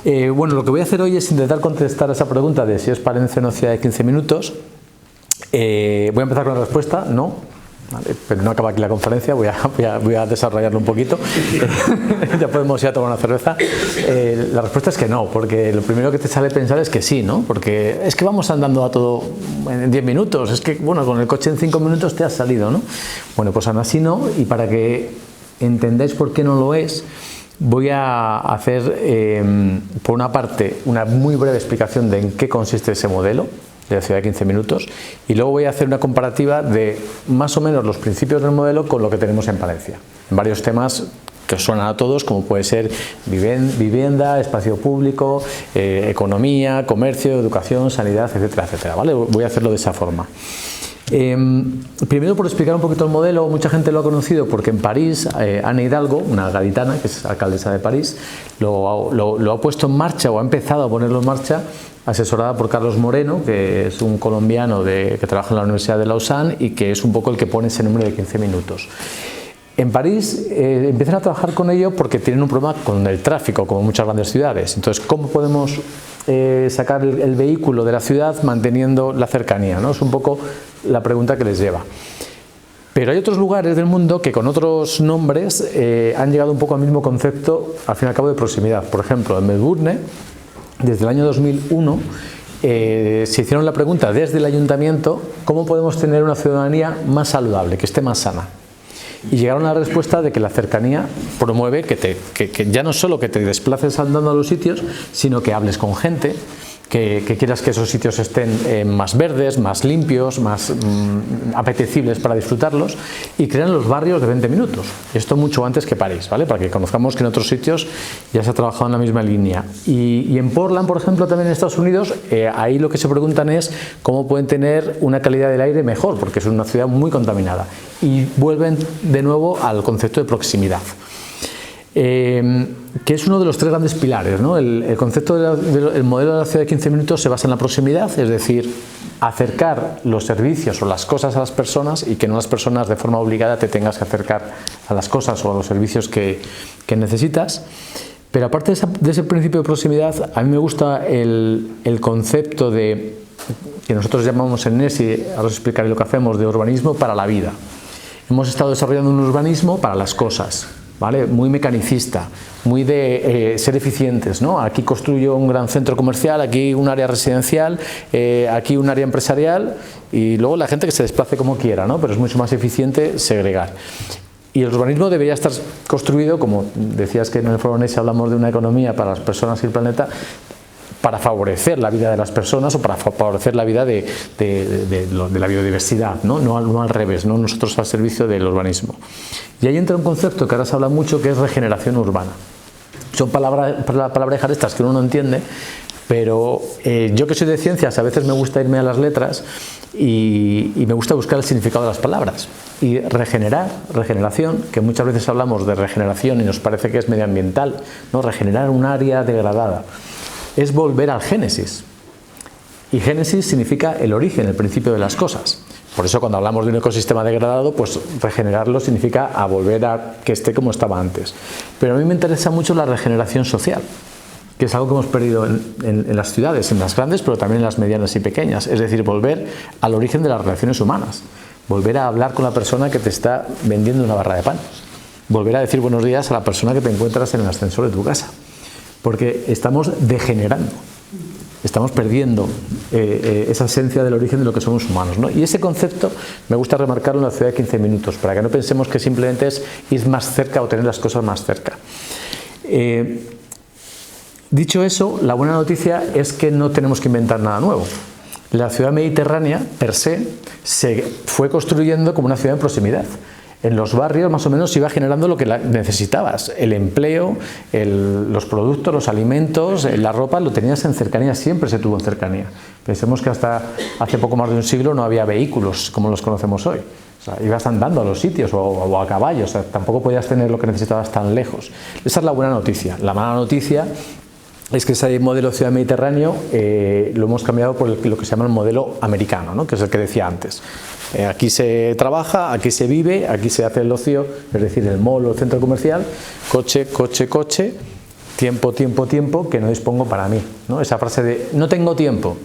Bueno, lo que voy a hacer hoy es intentar contestar a esa pregunta de si os parece una ciudad de 15 minutos. Voy a empezar con la respuesta, no. Vale, pero no acaba aquí la conferencia, voy a desarrollarlo un poquito. Ya podemos ir a tomar una cerveza. La respuesta es que no, porque lo primero que te sale pensar es que sí, ¿no? Porque es que vamos andando a todo en 10 minutos, es que, bueno, con el coche en 5 minutos te has salido, ¿no? Bueno, pues aún así no, y para que entendáis por qué no lo es, voy a hacer, por una parte, una muy breve explicación de en qué consiste ese modelo de la ciudad de 15 minutos, y luego voy a hacer una comparativa de más o menos los principios del modelo con lo que tenemos en Palencia, en varios temas que os suenan a todos, como puede ser vivienda, espacio público, economía, comercio, educación, sanidad, etcétera, etcétera, ¿vale? Voy a hacerlo de esa forma. Primero, por explicar un poquito el modelo, mucha gente lo ha conocido porque en París, Anne Hidalgo, una gaditana que es alcaldesa de París, lo ha puesto en marcha, o ha empezado a ponerlo en marcha, asesorada por Carlos Moreno, que es un colombiano que trabaja en la Universidad de Lausanne y que es un poco el que pone ese número de 15 minutos. En París empiezan a trabajar con ello porque tienen un problema con el tráfico, como muchas grandes ciudades. Entonces, ¿cómo podemos sacar el vehículo de la ciudad manteniendo la cercanía, ¿no? Es un poco la pregunta que les lleva. Pero hay otros lugares del mundo que con otros nombres han llegado un poco al mismo concepto, al fin y al cabo, de proximidad. Por ejemplo, en Melbourne, desde el año 2001, se hicieron la pregunta desde el ayuntamiento: ¿cómo podemos tener una ciudadanía más saludable, que esté más sana? Y llegaron a la respuesta de que la cercanía promueve que ya no solo que te desplaces andando a los sitios, sino que hables con gente, que quieras que esos sitios estén más verdes, más limpios, más apetecibles para disfrutarlos, y crean los barrios de 20 minutos. Esto mucho antes que París, ¿vale? Para que conozcamos que en otros sitios ya se ha trabajado en la misma línea. Y en Portland, por ejemplo, también en Estados Unidos, ahí lo que se preguntan es cómo pueden tener una calidad del aire mejor, porque es una ciudad muy contaminada. Y vuelven de nuevo al concepto de proximidad, que es uno de los tres grandes pilares, ¿no? El concepto del modelo de la ciudad de 15 minutos se basa en la proximidad, es decir, acercar los servicios o las cosas a las personas, y que no las personas de forma obligada te tengas que acercar a las cosas o a los servicios que necesitas. Pero aparte de ese principio de proximidad, a mí me gusta el concepto que nosotros llamamos en NESI, ahora os explicaré lo que hacemos, de urbanismo para la vida. Hemos estado desarrollando un urbanismo para las cosas, ¿vale? Muy mecanicista, muy de ser eficientes, ¿no? Aquí construyo un gran centro comercial, aquí un área residencial, aquí un área empresarial, y luego la gente que se desplace como quiera, ¿no? Pero es mucho más eficiente segregar. Y el urbanismo debería estar construido, como decías que en el Foro NESI hablamos de una economía para las personas y el planeta, para favorecer la vida de las personas o para favorecer la vida de la biodiversidad, ¿no? No al revés, no nosotros al servicio del urbanismo. Y ahí entra un concepto que ahora se habla mucho, que es regeneración urbana. Son palabrejas estas que uno no entiende, pero yo, que soy de ciencias, a veces me gusta irme a las letras y me gusta buscar el significado de las palabras. Y regeneración, que muchas veces hablamos de regeneración y nos parece que es medioambiental, ¿no? Regenerar un área degradada, es volver al génesis. Y génesis significa el origen, el principio de las cosas. Por eso cuando hablamos de un ecosistema degradado, pues regenerarlo significa a volver a que esté como estaba antes. Pero a mí me interesa mucho la regeneración social, que es algo que hemos perdido en las ciudades, en las grandes, pero también en las medianas y pequeñas. Es decir, volver al origen de las relaciones humanas. Volver a hablar con la persona que te está vendiendo una barra de pan. Volver a decir buenos días a la persona que te encuentras en el ascensor de tu casa. Porque estamos degenerando, estamos perdiendo esa esencia del origen de lo que somos humanos, ¿no? Y ese concepto me gusta remarcarlo en la ciudad de 15 minutos, para que no pensemos que simplemente es ir más cerca o tener las cosas más cerca. Dicho eso, la buena noticia es que no tenemos que inventar nada nuevo. La ciudad mediterránea, per se fue construyendo como una ciudad en proximidad. En los barrios más o menos se iba generando lo que necesitabas, el empleo, los productos, los alimentos, la ropa, lo tenías en cercanía, siempre se tuvo en cercanía. Pensemos que hasta hace poco más de un siglo no había vehículos como los conocemos hoy. O sea, ibas andando a los sitios o a caballo, o sea, tampoco podías tener lo que necesitabas tan lejos. Esa es la buena noticia. La mala noticia es que ese modelo ciudad mediterráneo lo hemos cambiado por lo que se llama el modelo americano, ¿no? Que es el que decía antes. Aquí se trabaja, aquí se vive, aquí se hace el ocio, es decir, el mall o el centro comercial, coche, coche, coche, tiempo, tiempo, tiempo que no dispongo para mí, ¿no? Esa frase de no tengo tiempo.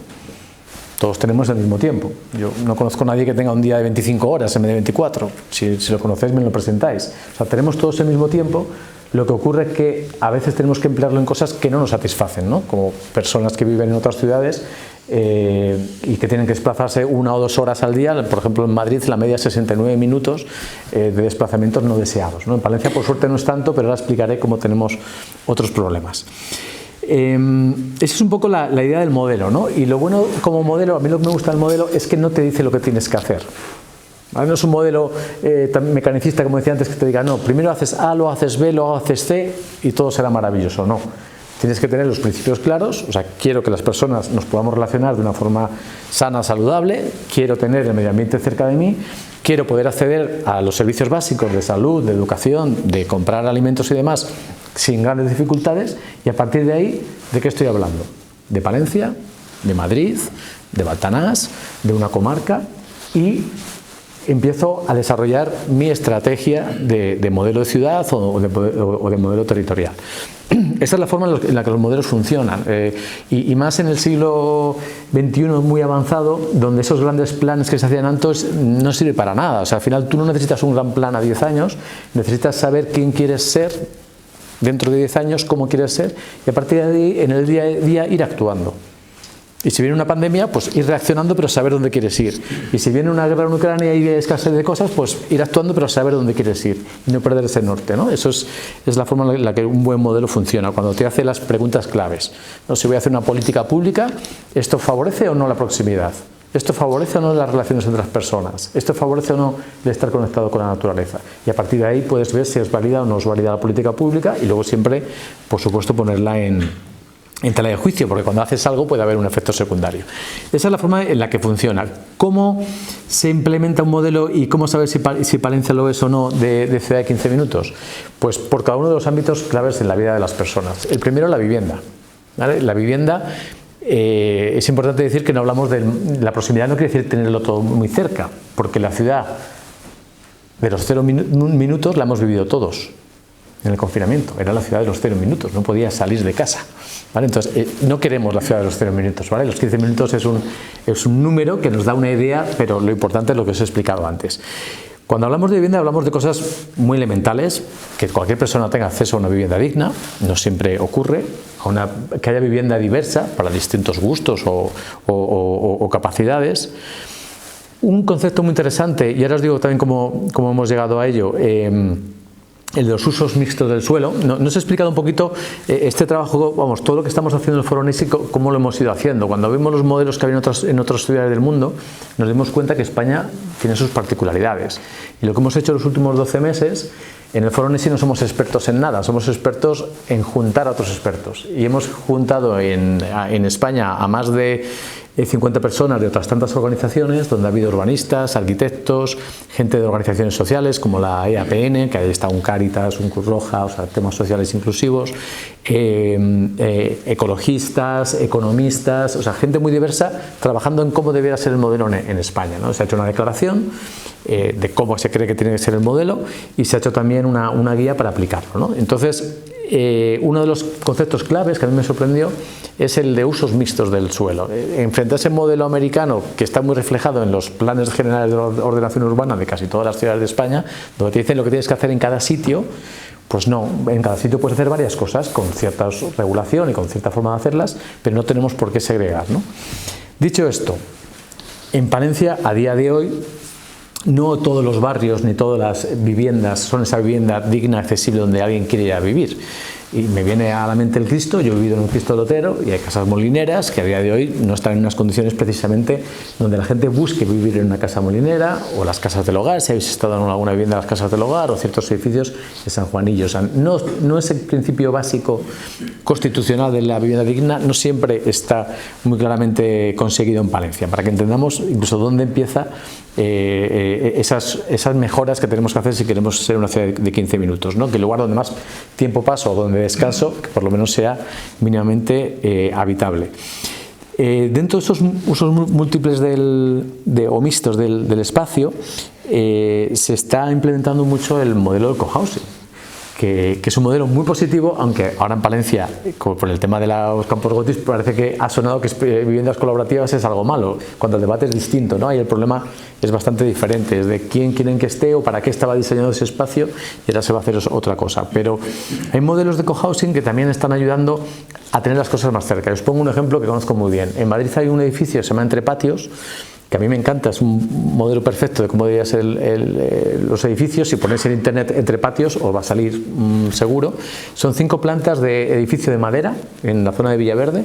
Todos tenemos el mismo tiempo. Yo no conozco a nadie que tenga un día de 25 horas en vez de 24. Si lo conocéis, me lo presentáis. O sea, tenemos todos el mismo tiempo. Lo que ocurre es que a veces tenemos que emplearlo en cosas que no nos satisfacen, ¿no? Como personas que viven en otras ciudades y que tienen que desplazarse 1 o 2 horas al día. Por ejemplo, en Madrid la media es 69 minutos de desplazamientos no deseados, ¿no? En Palencia por suerte no es tanto, pero ahora explicaré cómo tenemos otros problemas. Esa es un poco la idea del modelo, ¿no? Y lo bueno como modelo, a mí lo que me gusta del modelo es que no te dice lo que tienes que hacer. ¿Vale? No es un modelo tan mecanicista como decía antes, que te diga, no, primero haces A, luego haces B, luego haces C y todo será maravilloso. No, tienes que tener los principios claros. O sea, quiero que las personas nos podamos relacionar de una forma sana, saludable, quiero tener el medio ambiente cerca de mí, quiero poder acceder a los servicios básicos de salud, de educación, de comprar alimentos y demás sin grandes dificultades, y a partir de ahí, ¿de qué estoy hablando? De Palencia, de Madrid, de Baltanás, de una comarca, y empiezo a desarrollar mi estrategia de modelo de ciudad o de modelo territorial. Esa es la forma en la que los modelos funcionan, y más en el siglo XXI muy avanzado, donde esos grandes planes que se hacían antes no sirve para nada. O sea, al final tú no necesitas un gran plan a 10 años, necesitas saber quién quieres ser dentro de 10 años, cómo quieres ser, y a partir de ahí, en el día a día, ir actuando. Y si viene una pandemia, pues ir reaccionando, pero saber dónde quieres ir. Y si viene una guerra en Ucrania y hay escasez de cosas, pues ir actuando, pero saber dónde quieres ir y no perder ese norte, ¿no? Eso es la forma en la que un buen modelo funciona, cuando te hace las preguntas claves. ¿No? Si voy a hacer una política pública, ¿esto favorece o no la proximidad? ¿Esto favorece o no las relaciones entre las personas? ¿Esto favorece o no el estar conectado con la naturaleza? Y a partir de ahí puedes ver si es válida o no es válida la política pública, y luego siempre, por supuesto, ponerla en tela de juicio, porque cuando haces algo puede haber un efecto secundario. Esa es la forma en la que funciona. ¿Cómo se implementa un modelo y cómo saber si Palencia lo es o no de ciudad de 15 minutos? Pues por cada uno de los ámbitos claves en la vida de las personas. El primero, la vivienda, ¿vale? La vivienda, es importante decir que no hablamos de la proximidad, no quiere decir tenerlo todo muy cerca, porque la ciudad de los 0 minutos la hemos vivido todos. En el confinamiento, era la ciudad de los 0 minutos, no podías salir de casa, ¿vale? Entonces, no queremos la ciudad de los 0 minutos, ¿vale? Los 15 minutos es un número que nos da una idea, pero lo importante es lo que os he explicado antes. Cuando hablamos de vivienda, hablamos de cosas muy elementales, que cualquier persona tenga acceso a una vivienda digna, no siempre ocurre, que haya vivienda diversa para distintos gustos o capacidades. Un concepto muy interesante, y ahora os digo también cómo hemos llegado a ello, el de los usos mixtos del suelo. Nos he explicado un poquito este trabajo, vamos, todo lo que estamos haciendo en el Foro NESI, cómo lo hemos ido haciendo. Cuando vimos los modelos que había en otras ciudades del mundo, nos dimos cuenta que España tiene sus particularidades. Y lo que hemos hecho los últimos 12 meses, en el Foro NESI no somos expertos en nada, somos expertos en juntar a otros expertos. Y hemos juntado en España a más de 50 personas de otras tantas organizaciones, donde ha habido urbanistas, arquitectos, gente de organizaciones sociales como la EAPN, que ahí está un Cáritas, un Cruz Roja, o sea, temas sociales inclusivos, ecologistas, economistas, o sea, gente muy diversa trabajando en cómo debería ser el modelo en España, ¿no? Se ha hecho una declaración de cómo se cree que tiene que ser el modelo, y se ha hecho también una guía para aplicarlo, ¿no? Entonces, uno de los conceptos claves que a mí me sorprendió es el de usos mixtos del suelo. Frente a ese modelo americano, que está muy reflejado en los planes generales de ordenación urbana de casi todas las ciudades de España, donde te dicen lo que tienes que hacer en cada sitio, pues no, en cada sitio puedes hacer varias cosas con cierta regulación y con cierta forma de hacerlas, pero no tenemos por qué segregar, ¿no? Dicho esto, en Palencia, a día de hoy, no todos los barrios ni todas las viviendas son esa vivienda digna, accesible, donde alguien quiere ir a vivir. Y me viene a la mente el Cristo. Yo he vivido en un Cristo lotero y hay casas molineras que a día de hoy no están en unas condiciones precisamente donde la gente busque vivir en una casa molinera, o las casas del hogar, si habéis estado en alguna vivienda de las casas del hogar, o ciertos edificios de San Juanillo. O sea, no es el principio básico constitucional de la vivienda digna, no siempre está muy claramente conseguido en Palencia, para que entendamos incluso dónde empieza esas mejoras que tenemos que hacer si queremos ser una ciudad de 15 minutos, ¿no? Que el lugar donde más tiempo paso o donde descanso, que por lo menos sea mínimamente habitable. Dentro de esos usos múltiples o mixtos del espacio, se está implementando mucho el modelo del cohousing, que es un modelo muy positivo, aunque ahora en Palencia, como por el tema de los campos gotis, parece que ha sonado que viviendas colaborativas es algo malo, cuando el debate es distinto, ¿no? Y el problema es bastante diferente, es de quién quieren que esté o para qué estaba diseñado ese espacio, y ahora se va a hacer otra cosa. Pero hay modelos de cohousing que también están ayudando a tener las cosas más cerca. Os pongo un ejemplo que conozco muy bien. En Madrid hay un edificio que se llama Entre Patios, que a mí me encanta, es un modelo perfecto de cómo deberían ser los edificios. Si ponéis en internet Entre Patios os va a salir seguro. Son 5 plantas de edificio de madera en la zona de Villaverde,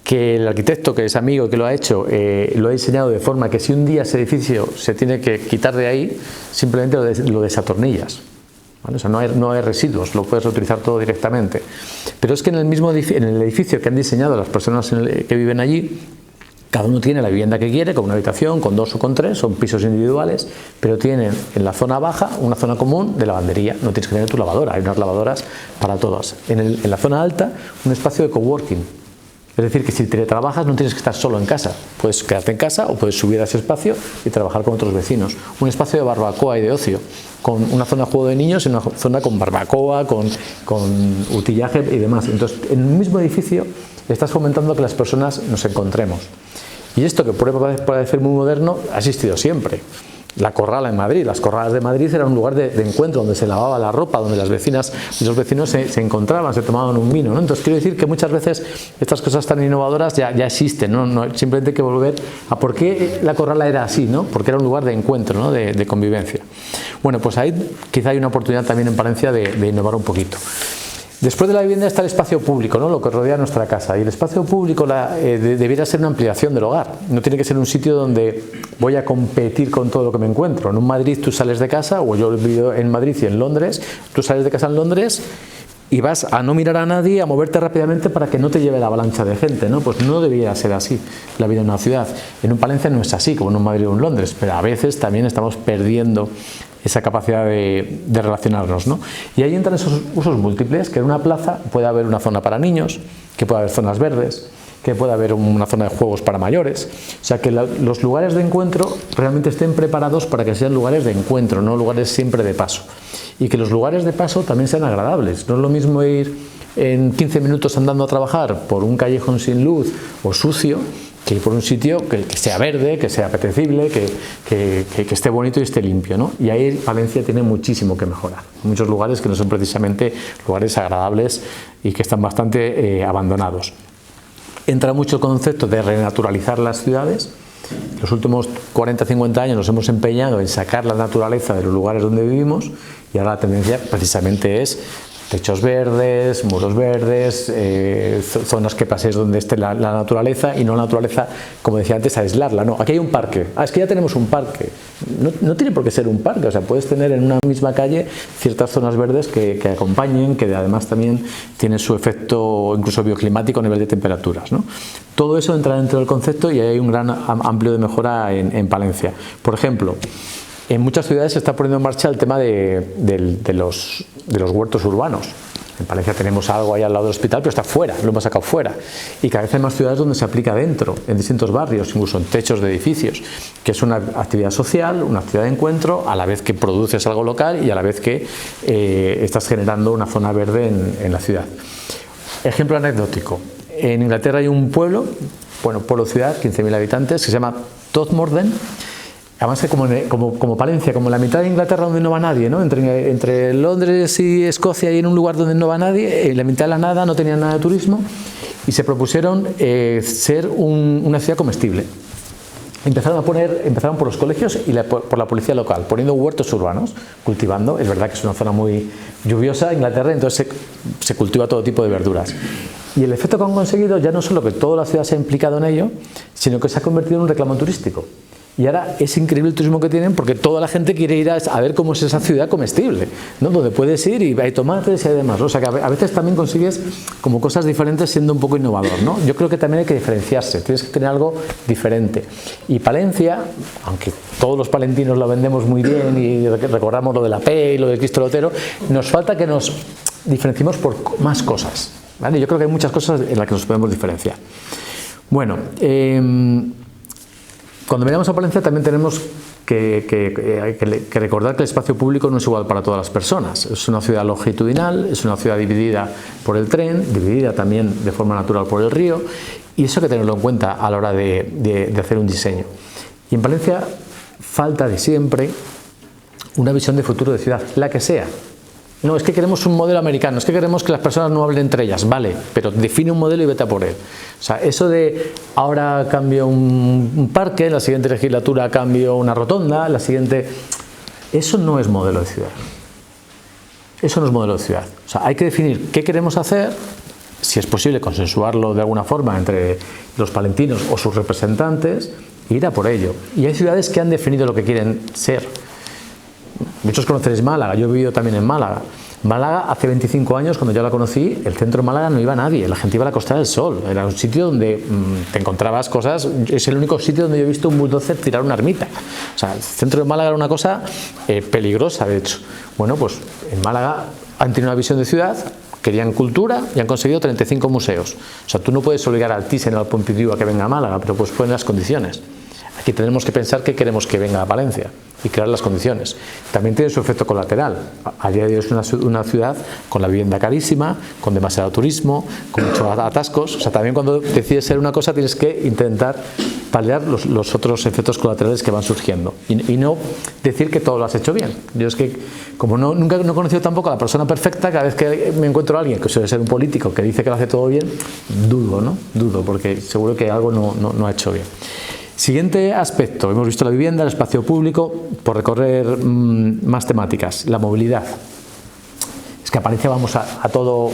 que el arquitecto, que es amigo que lo ha hecho, lo ha diseñado de forma que si un día ese edificio se tiene que quitar de ahí, simplemente lo desatornillas. ¿Vale? O sea, no hay residuos, lo puedes reutilizar todo directamente. Pero es que en el edificio que han diseñado las personas que viven allí, cada uno tiene la vivienda que quiere, con una habitación, con 2 o con 3, son pisos individuales, pero tienen en la zona baja una zona común de lavandería. No tienes que tener tu lavadora, hay unas lavadoras para todas. En la zona alta, un espacio de coworking. Es decir, que si teletrabajas no tienes que estar solo en casa, puedes quedarte en casa o puedes subir a ese espacio y trabajar con otros vecinos. Un espacio de barbacoa y de ocio, con una zona de juego de niños y una zona con barbacoa, con utillaje y demás. Entonces, en un mismo edificio estás fomentando que las personas nos encontremos. Y esto, que puede parecer muy moderno, ha existido siempre. La Corrala en Madrid, las Corralas de Madrid eran un lugar de encuentro donde se lavaba la ropa, donde las vecinas y los vecinos se encontraban, se tomaban un vino, ¿no? Entonces quiero decir que muchas veces estas cosas tan innovadoras ya existen, ¿no? Simplemente hay que volver a por qué la Corrala era así, ¿no? Porque era un lugar de encuentro, ¿no? de convivencia. Bueno, pues ahí quizá hay una oportunidad también en Palencia de innovar un poquito. Después de la vivienda está el espacio público, ¿no? Lo que rodea nuestra casa. Y el espacio público debiera ser una ampliación del hogar. No tiene que ser un sitio donde voy a competir con todo lo que me encuentro. En un Madrid tú sales de casa, o yo he vivido en Madrid y en Londres, tú sales de casa en Londres y vas a no mirar a nadie, a moverte rápidamente para que no te lleve la avalancha de gente, ¿no? Pues no debería ser así la vida en una ciudad. En un Palencia no es así, como en un Madrid o en Londres, pero a veces también estamos perdiendo esa capacidad de relacionarnos, ¿no? Y ahí entran esos usos múltiples, que en una plaza puede haber una zona para niños, que puede haber zonas verdes, que puede haber una zona de juegos para mayores. O sea, que los lugares de encuentro realmente estén preparados para que sean lugares de encuentro, no lugares siempre de paso. Y que los lugares de paso también sean agradables. No es lo mismo ir en 15 minutos andando a trabajar por un callejón sin luz o sucio, que ir por un sitio que sea verde, que sea apetecible, que esté bonito y esté limpio, ¿no? Y ahí Palencia tiene muchísimo que mejorar. Muchos lugares que no son precisamente lugares agradables y que están bastante abandonados. Entra mucho el concepto de renaturalizar las ciudades. Los últimos 40-50 años nos hemos empeñado en sacar la naturaleza de los lugares donde vivimos, y ahora la tendencia precisamente es techos verdes, muros verdes, zonas que pases donde esté la naturaleza, y no la naturaleza, como decía antes, aislarla. No, aquí hay un parque. Es que ya tenemos un parque. No tiene por qué ser un parque, o sea, puedes tener en una misma calle ciertas zonas verdes que acompañen, que además también tienen su efecto incluso bioclimático a nivel de temperaturas, ¿no? Todo eso entra dentro del concepto y hay un gran amplio de mejora en Palencia. Por ejemplo, en muchas ciudades se está poniendo en marcha el tema de los huertos urbanos. En Palencia tenemos algo ahí al lado del hospital, pero está fuera, lo hemos sacado fuera. Y cada vez hay más ciudades donde se aplica dentro, en distintos barrios, incluso en techos de edificios, que es una actividad social, una actividad de encuentro, a la vez que produces algo local y a la vez que estás generando una zona verde en la ciudad. Ejemplo anecdótico. En Inglaterra hay un pueblo, pueblo-ciudad, 15.000 habitantes, que se llama Todmorden. Además, como Palencia, como la mitad de Inglaterra donde no va nadie, ¿no? Entre Londres y Escocia, y en un lugar donde no va nadie, en la mitad de la nada, no tenían nada de turismo, y se propusieron ser una ciudad comestible. Empezaron por los colegios y por la policía local, poniendo huertos urbanos, cultivando. Es verdad que es una zona muy lluviosa, Inglaterra, entonces se cultiva todo tipo de verduras. Y el efecto que han conseguido ya no solo que toda la ciudad se ha implicado en ello, sino que se ha convertido en un reclamo turístico. Y ahora es increíble el turismo que tienen, porque toda la gente quiere ir a ver cómo es esa ciudad comestible, ¿no? Donde puedes ir y hay tomates y hay demás, ¿no? O sea que a veces también consigues como cosas diferentes siendo un poco innovador, ¿no? Yo creo que también hay que diferenciarse, tienes que tener algo diferente. Y Palencia, aunque todos los palentinos lo vendemos muy bien y recordamos lo de la P y lo del Cristo Lotero, nos falta que nos diferenciemos por más cosas, ¿vale? Yo creo que hay muchas cosas en las que nos podemos diferenciar. Bueno, cuando miramos a Palencia también tenemos que recordar que el espacio público no es igual para todas las personas. Es una ciudad longitudinal, es una ciudad dividida por el tren, dividida también de forma natural por el río, y eso hay que tenerlo en cuenta a la hora de hacer un diseño. Y en Palencia falta de siempre una visión de futuro de ciudad, la que sea. No, es que queremos un modelo americano, es que queremos que las personas no hablen entre ellas, vale, pero define un modelo y vete a por él. O sea, eso de ahora cambio un parque, en la siguiente legislatura cambio una rotonda, la siguiente... Eso no es modelo de ciudad. Eso no es modelo de ciudad. O sea, hay que definir qué queremos hacer, si es posible consensuarlo de alguna forma entre los palentinos o sus representantes, e ir a por ello. Y hay ciudades que han definido lo que quieren ser. Muchos conoceréis Málaga, yo he vivido también en Málaga. Málaga, hace 25 años, cuando yo la conocí, el centro de Málaga no iba nadie, la gente iba a la Costa del Sol. Era un sitio donde te encontrabas cosas, es el único sitio donde yo he visto un bulldozer tirar una ermita. O sea, el centro de Málaga era una cosa peligrosa, de hecho. Bueno, pues en Málaga han tenido una visión de ciudad, querían cultura y han conseguido 35 museos. O sea, tú no puedes obligar al Thyssen o al Pompidou a que venga a Málaga, pero pues ponen las condiciones. Aquí tenemos que pensar qué queremos que venga a Palencia y crear las condiciones. También tiene su efecto colateral. A día de hoy es una ciudad con la vivienda carísima, con demasiado turismo, con muchos atascos. O sea, también cuando decides ser una cosa tienes que intentar paliar los otros efectos colaterales que van surgiendo y no decir que todo lo has hecho bien. Yo es que, como nunca he conocido tampoco a la persona perfecta, cada vez que me encuentro a alguien que suele ser un político que dice que lo hace todo bien, dudo, ¿no? Dudo, porque seguro que algo no ha hecho bien. Siguiente aspecto, hemos visto la vivienda, el espacio público, por recorrer más temáticas, la movilidad. Es que a Palencia vamos a todo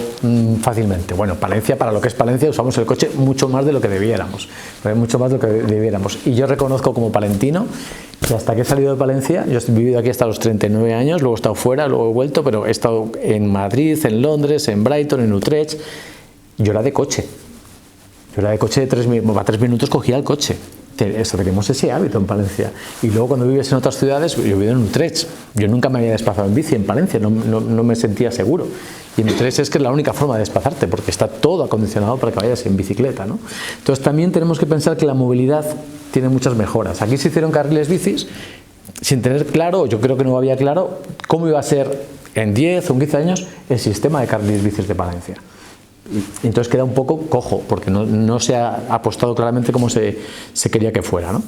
fácilmente. Bueno, Palencia, para lo que es Palencia, usamos el coche mucho más de lo que debiéramos. Mucho más de lo que debiéramos. Y yo reconozco como palentino que hasta que he salido de Palencia, yo he vivido aquí hasta los 39 años, luego he estado fuera, luego he vuelto, pero he estado en Madrid, en Londres, en Brighton, en Utrecht. Yo era de coche. Yo era de coche de 3 minutos cogía el coche. Tenemos ese hábito en Palencia. Y luego cuando vives en otras ciudades, yo he vivido en Utrecht, yo nunca me había desplazado en bici en Palencia, no me sentía seguro. Y en Utrecht es que es la única forma de desplazarte, porque está todo acondicionado para que vayas en bicicleta, ¿no? Entonces también tenemos que pensar que la movilidad tiene muchas mejoras. Aquí se hicieron carriles bicis sin tener claro, yo creo que no había claro, cómo iba a ser en 10 o en 15 años el sistema de carriles bicis de Palencia. Y entonces queda un poco cojo, porque no se ha apostado claramente como se quería que fuera, ¿no?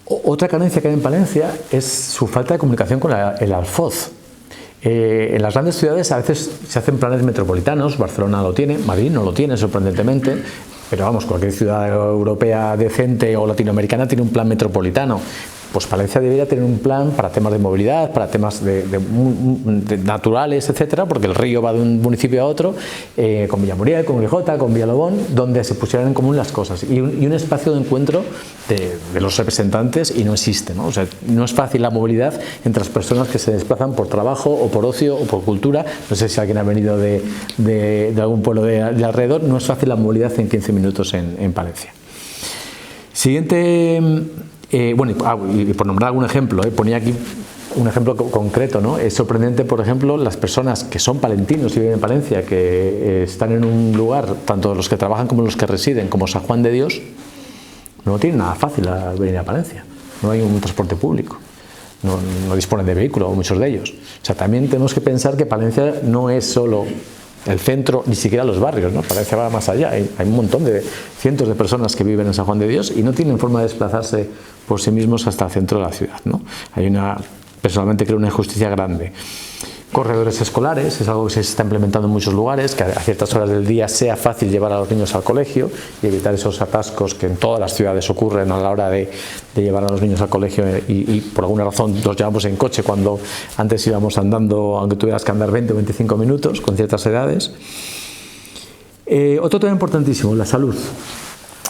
Otra carencia que hay en Palencia es su falta de comunicación con el Alfoz. En las grandes ciudades a veces se hacen planes metropolitanos, Barcelona lo tiene, Madrid no lo tiene sorprendentemente, pero vamos, cualquier ciudad europea decente o latinoamericana tiene un plan metropolitano. Pues Palencia debería tener un plan para temas de movilidad, para temas de naturales, etcétera, porque el río va de un municipio a otro, con Villamuriel, con Grijota, con Villalobón, donde se pusieran en común las cosas y un espacio de encuentro de los representantes, y no existe, ¿no? O sea, no es fácil la movilidad entre las personas que se desplazan por trabajo o por ocio o por cultura. No sé si alguien ha venido de algún pueblo de alrededor, no es fácil la movilidad en 15 minutos en Palencia. Siguiente. Bueno, y por nombrar algún ejemplo, ponía aquí un ejemplo concreto, ¿no? Es sorprendente, por ejemplo, las personas que son palentinos y viven en Palencia, que están en un lugar, tanto los que trabajan como los que residen, como San Juan de Dios, no tienen nada fácil a venir a Palencia. No hay un transporte público, no disponen de vehículo, muchos de ellos. O sea, también tenemos que pensar que Palencia no es solo el centro, ni siquiera los barrios, ¿no? Palencia va más allá. Hay un montón de cientos de personas que viven en San Juan de Dios y no tienen forma de desplazarse por sí mismos hasta el centro de la ciudad, ¿no? Personalmente creo una injusticia grande. Corredores escolares, es algo que se está implementando en muchos lugares, que a ciertas horas del día sea fácil llevar a los niños al colegio y evitar esos atascos que en todas las ciudades ocurren a la hora de llevar a los niños al colegio y por alguna razón los llevamos en coche cuando antes íbamos andando, aunque tuvieras que andar 20 o 25 minutos con ciertas edades. Otro tema importantísimo, la salud.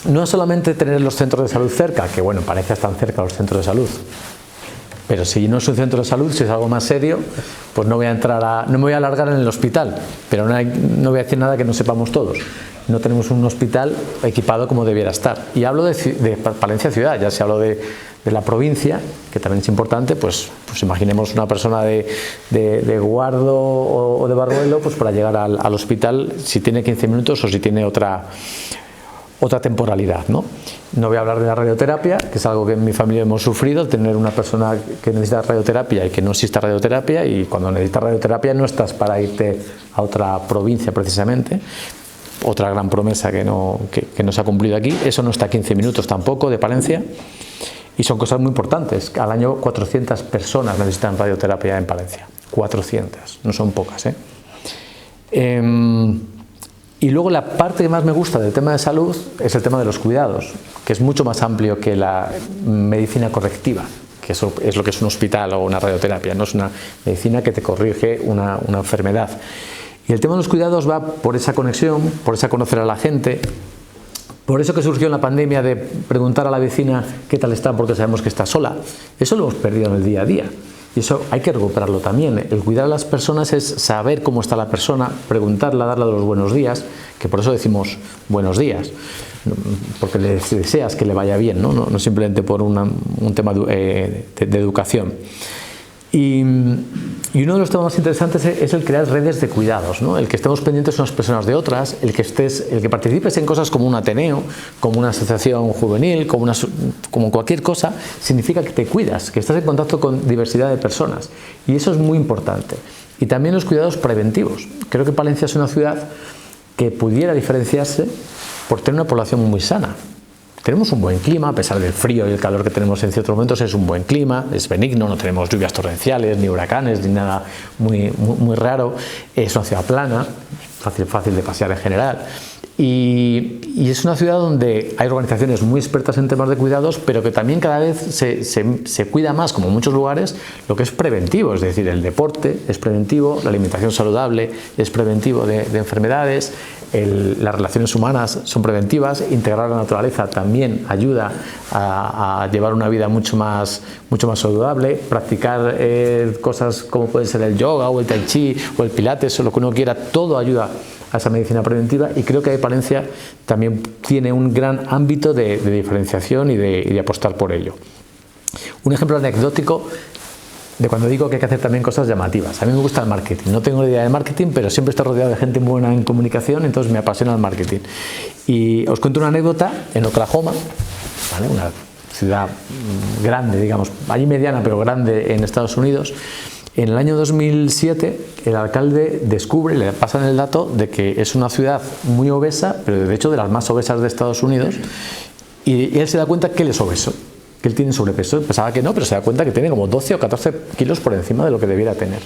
No es solamente tener los centros de salud cerca, que bueno, parece estar cerca los centros de salud, pero si no es un centro de salud, si es algo más serio, pues no me voy a alargar en el hospital, pero no voy a decir nada que no sepamos todos. No tenemos un hospital equipado como debiera estar. Y hablo de Palencia ciudad, ya se hablo de la provincia, que también es importante, pues imaginemos una persona de Guardo o de Barruelo, pues para llegar al hospital, si tiene 15 minutos o si tiene otra temporalidad, ¿no? No voy a hablar de la radioterapia, que es algo que en mi familia hemos sufrido, tener una persona que necesita radioterapia y que no exista radioterapia, y cuando necesitas radioterapia no estás para irte a otra provincia precisamente. Otra gran promesa que no se ha cumplido aquí. Eso no está a 15 minutos tampoco de Palencia, y son cosas muy importantes. Al año 400 personas necesitan radioterapia en Palencia. 400, no son pocas, ¿eh? Y luego la parte que más me gusta del tema de salud es el tema de los cuidados, que es mucho más amplio que la medicina correctiva, que eso es lo que es un hospital o una radioterapia. No es una medicina que te corrige una enfermedad. Y el tema de los cuidados va por esa conexión, por esa conocer a la gente, por eso que surgió en la pandemia de preguntar a la vecina qué tal está porque sabemos que está sola. Eso lo hemos perdido en el día a día. Y eso hay que recuperarlo también. El cuidar a las personas es saber cómo está la persona, preguntarla, darle los buenos días, que por eso decimos buenos días, porque le deseas que le vaya bien, no simplemente por un tema de educación. Y uno de los temas más interesantes es el crear redes de cuidados, ¿no? El que estemos pendientes unas personas de otras, el que participes en cosas como un ateneo, como una asociación juvenil, como cualquier cosa, significa que te cuidas, que estás en contacto con diversidad de personas, y eso es muy importante. Y también los cuidados preventivos. Creo que Palencia es una ciudad que pudiera diferenciarse por tener una población muy sana. Tenemos un buen clima, a pesar del frío y el calor que tenemos en ciertos momentos, es un buen clima, es benigno, no tenemos lluvias torrenciales, ni huracanes, ni nada muy raro. Es una ciudad plana, fácil de pasear en general. Y es una ciudad donde hay organizaciones muy expertas en temas de cuidados, pero que también cada vez se cuida más, como en muchos lugares, lo que es preventivo, es decir, el deporte es preventivo, la alimentación saludable es preventivo de enfermedades, las relaciones humanas son preventivas, integrar la naturaleza también ayuda a llevar una vida mucho más saludable, practicar cosas como puede ser el yoga o el tai chi o el pilates o lo que uno quiera, todo ayuda a esa medicina preventiva, y creo que Palencia también tiene un gran ámbito de diferenciación y de apostar por ello. Un ejemplo anecdótico de cuando digo que hay que hacer también cosas llamativas. A mí me gusta el marketing, no tengo idea de marketing, pero siempre estoy rodeado de gente muy buena en comunicación, entonces me apasiona el marketing. Y os cuento una anécdota. En Oklahoma, ¿vale?, una ciudad grande, digamos, allí mediana pero grande en Estados Unidos, en el año 2007 el alcalde descubre, le pasan el dato de que es una ciudad muy obesa, pero de hecho de las más obesas de Estados Unidos, y él se da cuenta que él es obeso, que él tiene sobrepeso. Pensaba que no, pero se da cuenta que tiene como 12 o 14 kilos por encima de lo que debiera tener.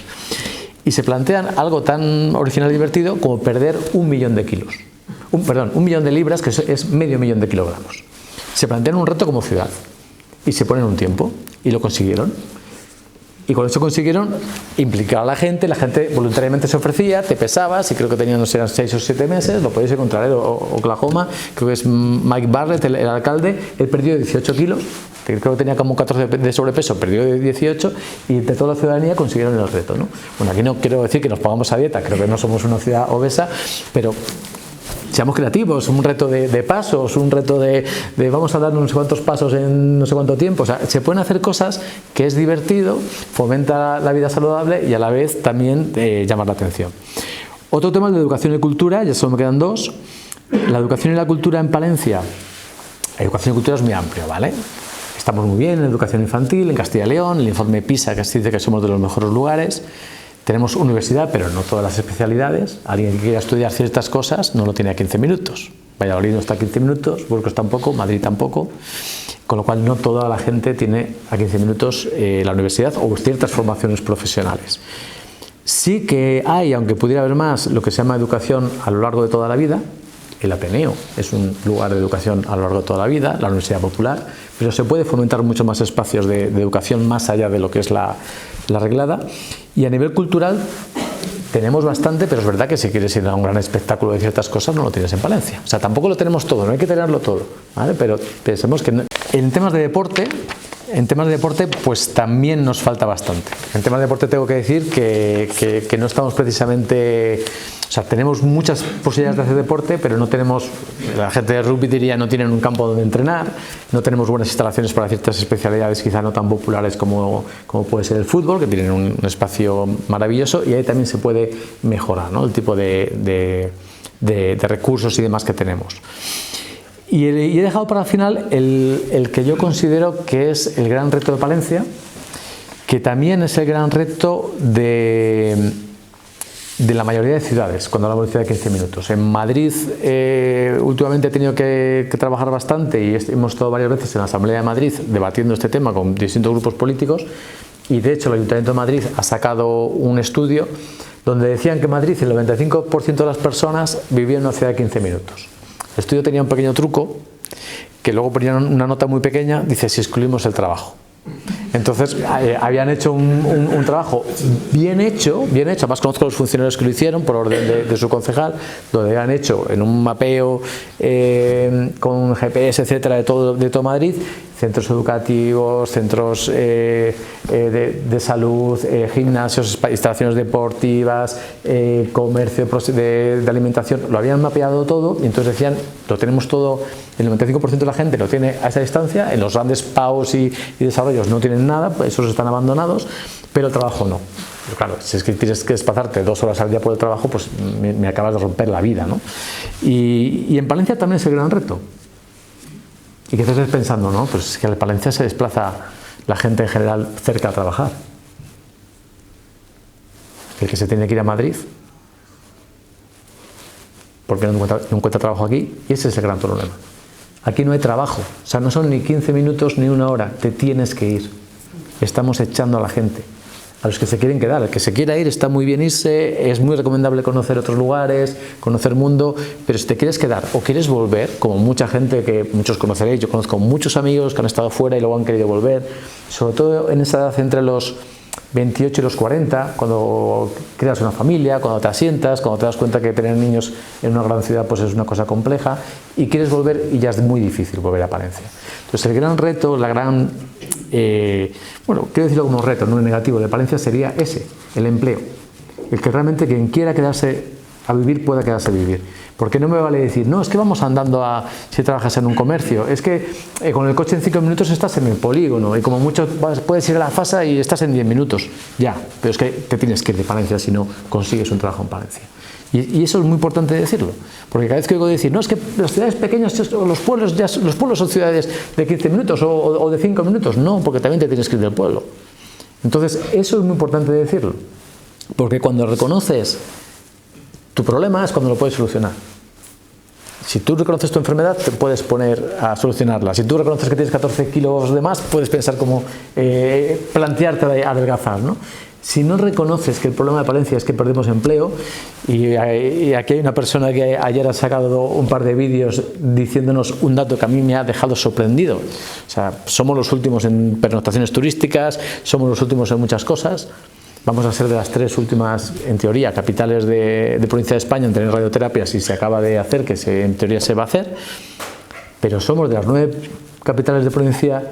Y se plantean algo tan original y divertido como perder 1 millón de kilos. 1 millón de libras, que es medio millón de kilogramos. Se plantean un reto como ciudad y se ponen un tiempo, y lo consiguieron. Y con eso consiguieron implicar a la gente voluntariamente se ofrecía, te pesabas, y creo que tenían, no sé, 6 o 7 meses, lo podéis encontrar en Oklahoma, creo que es Mike Barrett, el alcalde. Él perdió 18 kilos, creo que tenía como 14 de sobrepeso, perdió 18, y de toda la ciudadanía consiguieron el reto, ¿no? Bueno, aquí no quiero decir que nos pongamos a dieta, creo que no somos una ciudad obesa, pero seamos creativos, un reto de pasos, un reto de vamos a dar no sé cuántos pasos en no sé cuánto tiempo. O sea, se pueden hacer cosas que es divertido, fomenta la vida saludable y a la vez también llama la atención. Otro tema es la educación y cultura, ya solo me quedan dos. La educación y la cultura en Palencia. La educación y cultura es muy amplio, ¿vale? Estamos muy bien en educación infantil, en Castilla y León, el informe PISA que dice que somos de los mejores lugares. Tenemos universidad, pero no todas las especialidades. Alguien que quiera estudiar ciertas cosas no lo tiene a 15 minutos. Valladolid no está a 15 minutos, Burgos tampoco, Madrid tampoco. Con lo cual no toda la gente tiene a 15 minutos la universidad o ciertas formaciones profesionales. Sí que hay, aunque pudiera haber más, lo que se llama educación a lo largo de toda la vida. El Ateneo es un lugar de educación a lo largo de toda la vida, la Universidad Popular, pero se puede fomentar mucho más espacios de educación más allá de lo que es la reglada. Y a nivel cultural tenemos bastante, pero es verdad que si quieres ir a un gran espectáculo de ciertas cosas no lo tienes en Palencia. O sea, tampoco lo tenemos todo, no hay que tenerlo todo, ¿vale? Pero pensemos que en temas de deporte, pues también nos falta bastante. En temas de deporte tengo que decir que no estamos precisamente... O sea, tenemos muchas posibilidades de hacer deporte, pero no tenemos, la gente de rugby diría, no tienen un campo donde entrenar, no tenemos buenas instalaciones para ciertas especialidades quizá no tan populares como puede ser el fútbol, que tienen un espacio maravilloso, y ahí también se puede mejorar, ¿no?, el tipo de recursos y demás que tenemos. Y he dejado para el final el que yo considero que es el gran reto de Palencia, que también es el gran reto de la mayoría de ciudades, cuando hablamos de ciudad de 15 minutos. En Madrid últimamente he tenido que trabajar bastante y hemos estado varias veces en la Asamblea de Madrid debatiendo este tema con distintos grupos políticos, y de hecho el Ayuntamiento de Madrid ha sacado un estudio donde decían que en Madrid el 95% de las personas vivían en una ciudad de 15 minutos. El estudio tenía un pequeño truco, que luego ponían una nota muy pequeña, dice si excluimos el trabajo. Entonces habían hecho un trabajo bien hecho, además conozco a los funcionarios que lo hicieron por orden de su concejal, donde habían hecho en un mapeo con GPS, etcétera, de todo Madrid, centros educativos, centros de salud, gimnasios, instalaciones deportivas, comercio de alimentación, lo habían mapeado todo, y entonces decían, lo tenemos todo, el 95% de la gente lo tiene a esa distancia, en los grandes PAOs y desarrollos no tienen nada, pues esos están abandonados, pero el trabajo no. Pero claro, si es que tienes que desplazarte 2 horas al día por el trabajo, pues me acabas de romper la vida, ¿no? Y en Palencia también es el gran reto. Y que estés pensando, ¿no? Pues es que en Palencia se desplaza la gente en general cerca a trabajar. El que se tiene que ir a Madrid, porque no encuentra trabajo aquí, y ese es el gran problema. Aquí no hay trabajo, o sea, no son ni 15 minutos ni 1 hora, te tienes que ir. Estamos echando a la gente, a los que se quieren quedar. El que se quiera ir está muy bien irse, es muy recomendable conocer otros lugares, conocer mundo, pero si te quieres quedar o quieres volver, como mucha gente que muchos conoceréis, yo conozco muchos amigos que han estado fuera y luego han querido volver, sobre todo en esa edad entre los 28 y los 40, cuando creas una familia, cuando te asientas, cuando te das cuenta que tener niños en una gran ciudad pues es una cosa compleja y quieres volver y ya es muy difícil volver a Palencia. Entonces el gran reto, la gran, bueno, quiero decirlo como reto, no negativo, de Palencia sería ese, el empleo. El que realmente quien quiera quedarse a vivir pueda quedarse a vivir. Porque no me vale decir, no, es que vamos andando si trabajas en un comercio, es que con el coche en 5 minutos estás en el polígono y como mucho puedes ir a la FASA y estás en 10 minutos, ya, pero es que te tienes que ir de Palencia si no consigues un trabajo en Palencia. Y eso es muy importante decirlo, porque cada vez que oigo decir, no, es que las ciudades pequeñas, los pueblos son ciudades de 15 minutos o de 5 minutos, no, porque también te tienes que ir del pueblo. Entonces, eso es muy importante decirlo, porque cuando reconoces tu problema es cuando lo puedes solucionar. Si tú reconoces tu enfermedad, te puedes poner a solucionarla. Si tú reconoces que tienes 14 kilos de más, puedes pensar cómo plantearte adelgazar, ¿no? Si no reconoces que el problema de Palencia es que perdemos empleo, y aquí hay una persona que ayer ha sacado un par de vídeos diciéndonos un dato que a mí me ha dejado sorprendido. O sea, somos los últimos en pernoctaciones turísticas, somos los últimos en muchas cosas. Vamos a ser de las 3 últimas, en teoría, capitales de provincia de España en tener radioterapia, si se acaba de hacer, que en teoría se va a hacer, pero somos de las 9 capitales de provincia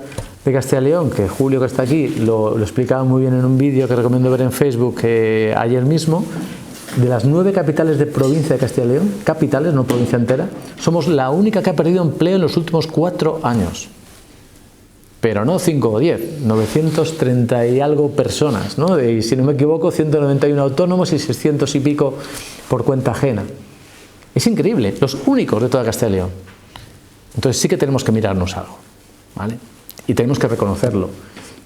de Castilla y León, que Julio, que está aquí, lo explicaba muy bien en un vídeo que recomiendo ver en Facebook ayer mismo. De las 9 capitales de provincia de Castilla y León, capitales, no provincia entera, somos la única que ha perdido empleo en los últimos 4 años. Pero no 5 o 10, 930 y algo personas, ¿no? Y si no me equivoco, 191 autónomos y 600 y pico por cuenta ajena. Es increíble, los únicos de toda Castilla y León. Entonces sí que tenemos que mirarnos algo, ¿vale? Y tenemos que reconocerlo.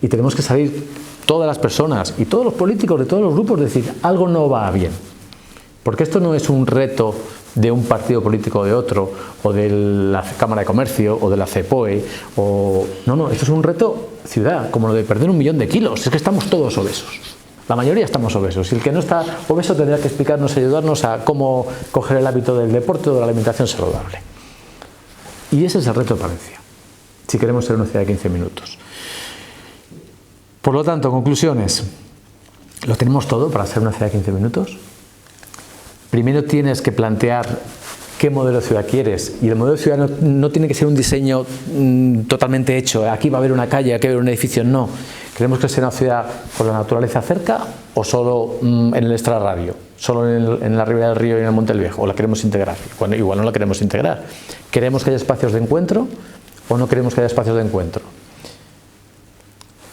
Y tenemos que salir todas las personas y todos los políticos de todos los grupos, decir, algo no va bien. Porque esto no es un reto de un partido político o de otro, o de la Cámara de Comercio, o de la CEPOE, no, esto es un reto ciudad, como lo de perder 1 millón de kilos, es que estamos todos obesos, la mayoría estamos obesos, y el que no está obeso tendrá que explicarnos y ayudarnos a cómo coger el hábito del deporte o de la alimentación saludable. Y ese es el reto de Palencia, si queremos ser una ciudad de 15 minutos. Por lo tanto, conclusiones, ¿lo tenemos todo para ser una ciudad de 15 minutos? Primero tienes que plantear qué modelo de ciudad quieres, y el modelo de ciudad no tiene que ser un diseño totalmente hecho, aquí va a haber una calle, aquí va a haber un edificio, no. Queremos que sea una ciudad con la naturaleza cerca o solo en el extrarradio, solo en la ribera del río y en el Monte del Viejo, o la queremos integrar, igual no la queremos integrar. ¿Queremos que haya espacios de encuentro o no queremos que haya espacios de encuentro?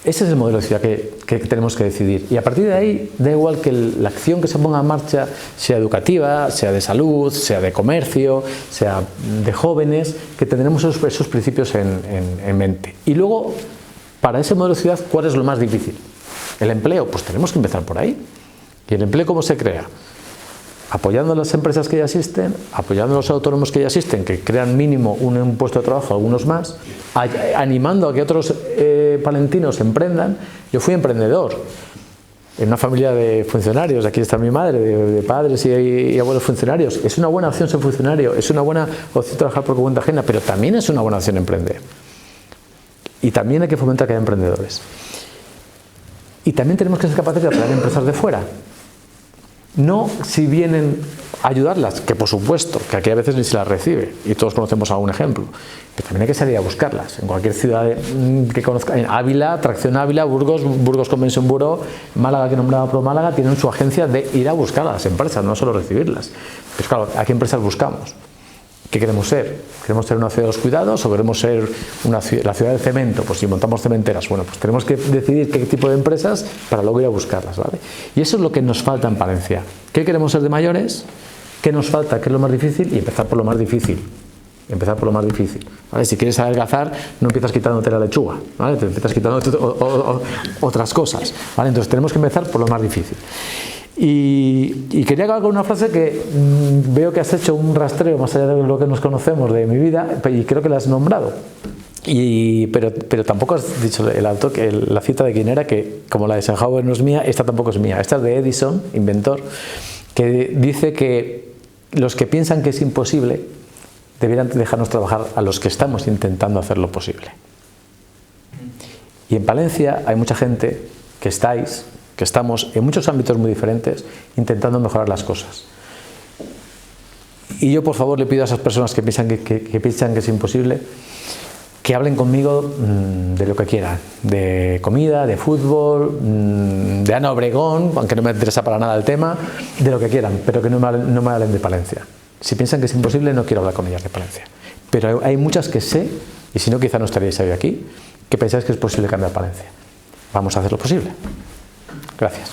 Ese es el modelo de ciudad que tenemos que decidir. Y a partir de ahí, da igual que la acción que se ponga en marcha sea educativa, sea de salud, sea de comercio, sea de jóvenes, que tendremos esos principios en mente. Y luego, para ese modelo de ciudad, ¿cuál es lo más difícil? ¿El empleo? Pues tenemos que empezar por ahí. ¿Y el empleo cómo se crea? Apoyando a las empresas que ya existen, apoyando a los autónomos que ya existen, que crean mínimo un puesto de trabajo, algunos más, animando a que otros palentinos emprendan. Yo fui emprendedor en una familia de funcionarios, aquí está mi madre, de padres y abuelos funcionarios. Es una buena opción ser funcionario, es una buena opción trabajar por cuenta ajena, pero también es una buena opción emprender. Y también hay que fomentar que haya emprendedores. Y también tenemos que ser capaces de atraer empresas de fuera. No si vienen a ayudarlas, que por supuesto, que aquí a veces ni se las recibe, y todos conocemos algún ejemplo, pero también hay que salir a buscarlas. En cualquier ciudad que conozca, en Ávila, Tracción Ávila, Burgos Convention Bureau, Málaga, que nombraba Pro Málaga, tienen su agencia de ir a buscar a las empresas, no solo recibirlas. Pues claro, ¿a qué empresas buscamos? ¿Qué queremos ser? ¿Queremos ser una ciudad de los cuidados o queremos ser la ciudad del cemento? Pues si montamos cementeras, bueno, pues tenemos que decidir qué tipo de empresas para luego ir a buscarlas, ¿vale? Y eso es lo que nos falta en Palencia. ¿Qué queremos ser de mayores? ¿Qué nos falta? ¿Qué es lo más difícil? Y empezar por lo más difícil. Empezar por lo más difícil, ¿vale? Si quieres adelgazar, no empiezas quitándote la lechuga, ¿vale? Te empiezas quitando otras cosas, ¿vale? Entonces tenemos que empezar por lo más difícil. Y quería acabar con una frase que veo que has hecho un rastreo más allá de lo que nos conocemos de mi vida, y creo que la has nombrado. Pero tampoco has dicho el autor, que la cita de quién era, que como la de Eisenhower no es mía, esta tampoco es mía. Esta es de Edison, inventor, que dice que los que piensan que es imposible debieran dejarnos trabajar a los que estamos intentando hacer lo posible. Y en Palencia hay mucha gente que estamos en muchos ámbitos muy diferentes intentando mejorar las cosas. Y yo, por favor, le pido a esas personas que piensan que es imposible, que hablen conmigo de lo que quieran, de comida, de fútbol, de Ana Obregón, aunque no me interesa para nada el tema, de lo que quieran, pero que no me hablen de Palencia. Si piensan que es imposible, no quiero hablar con ellas de Palencia. Pero hay muchas que sé, y si no, quizá no estaríais hoy aquí, que pensáis que es posible cambiar Palencia. Vamos a hacer lo posible. Gracias.